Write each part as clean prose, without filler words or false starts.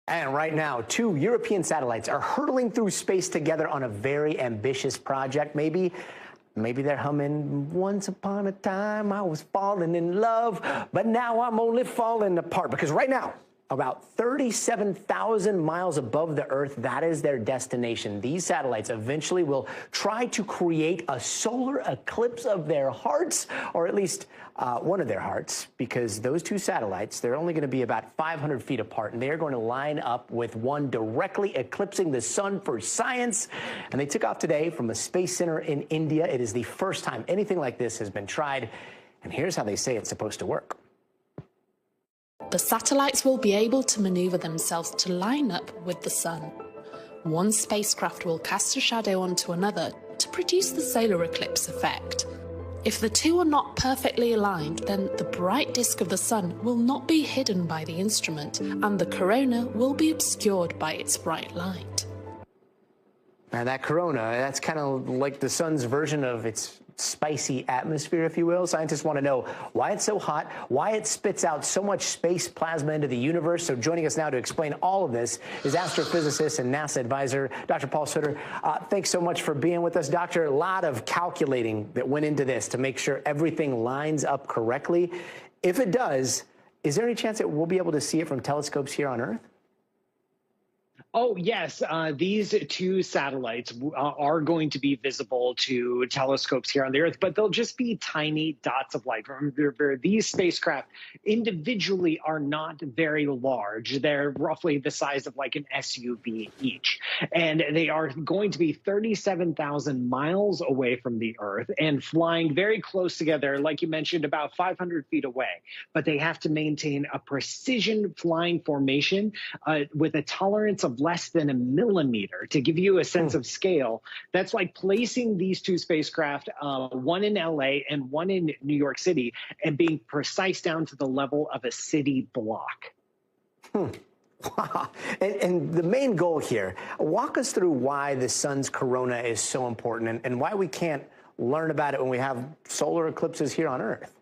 And right now, two European satellites are hurtling through space together on a very ambitious project. Maybe they're humming, "Once upon a time I was falling in love, but now I'm only falling apart." Because right now, about 37,000 miles above the Earth, that is their destination. These satellites eventually will try to create a solar eclipse of their hearts, or at least one of their hearts, because those two satellites, they're only going to be about 500 feet apart, and they are going to line up with one directly eclipsing the sun for science. And they took off today from a space center in India. It is the first time anything like this has been tried, and here's how they say it's supposed to work. The satellites will be able to maneuver themselves to line up with the sun. One spacecraft will cast a shadow onto another to produce the solar eclipse effect. If the two are not perfectly aligned, then the bright disk of the sun will not be hidden by the instrument, and the corona will be obscured by its bright light. And that corona, that's kind of like the sun's version of its spicy atmosphere, if you will. Scientists want to know why it's so hot, why it spits out so much space plasma into the universe. So joining us now to explain all of this is astrophysicist and NASA advisor, Dr. Paul Sutter. Thanks so much for being with us, Doctor. A lot of calculating that went into this to make sure everything lines up correctly. If it does, is there any chance that we'll be able to see it from telescopes here on Earth? Oh, yes. These two satellites are going to be visible to telescopes here on the Earth, but they'll just be tiny dots of light. Remember, these spacecraft individually are not very large. They're roughly the size of like an SUV each. And they are going to be 37,000 miles away from the Earth and flying very close together, like you mentioned, about 500 feet away. But they have to maintain a precision flying formation with a tolerance of less than a millimeter. To give you a sense of scale, that's like placing these two spacecraft, one in LA and one in New York City, and being precise down to the level of a city block. Wow. And the main goal here, walk us through why the sun's corona is so important and why we can't learn about it when we have solar eclipses here on Earth.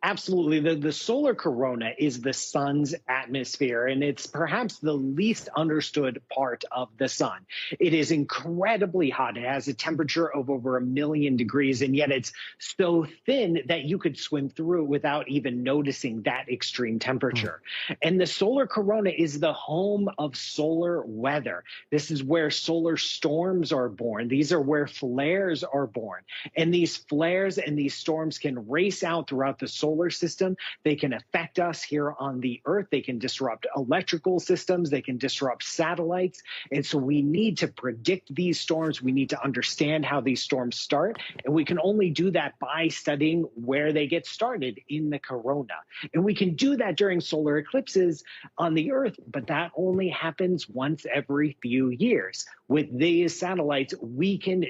Absolutely. The solar corona is the sun's atmosphere, and it's perhaps the least understood part of the sun. It is incredibly hot. It has a temperature of over 1,000,000 degrees, and yet it's so thin that you could swim through it without even noticing that extreme temperature. And the solar corona is the home of solar weather. This is where solar storms are born. These are where flares are born. And these flares and these storms can race out throughout the solar system. They can affect us here on the Earth. They can disrupt electrical systems. They can disrupt satellites. And so we need to predict these storms. We need to understand how these storms start. And we can only do that by studying where they get started in the corona. And we can do that during solar eclipses on the Earth, but that only happens once every few years. With these satellites, we can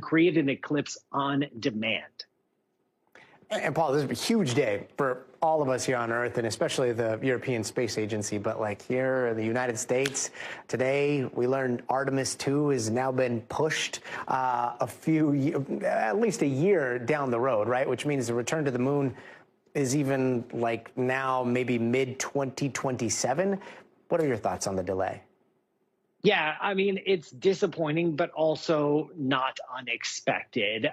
create an eclipse on demand. And Paul, this is a huge day for all of us here on Earth, and especially the European Space Agency. But like here in the United States, today we learned Artemis 2 has now been pushed at least a year down the road, right? Which means the return to the moon is even like now maybe mid-2027. What are your thoughts on the delay? Yeah, I mean, it's disappointing, but also not unexpected.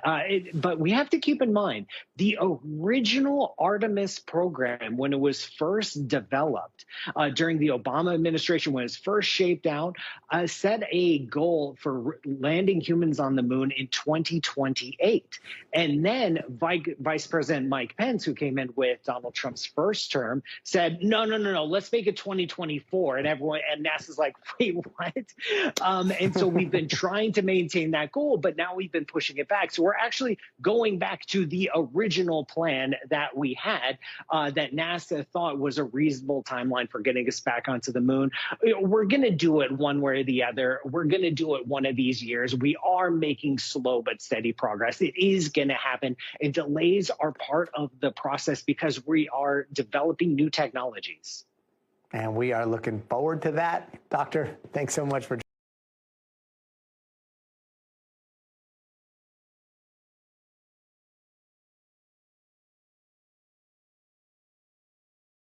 But we have to keep in mind the original Artemis program, when it was first developed during the Obama administration, when it was first shaped out, set a goal for landing humans on the moon in 2028. And then Vice President Mike Pence, who came in with Donald Trump's first term, said, no, let's make it 2024. And NASA's like, wait, what? And so we've been trying to maintain that goal, but now we've been pushing it back. So we're actually going back to the original plan that we had, that NASA thought was a reasonable timeline for getting us back onto the moon. We're going to do it one way or the other. We're going to do it one of these years. We are making slow but steady progress. It is going to happen, and delays are part of the process because we are developing new technologies. And we are looking forward to that. Doctor, thanks so much for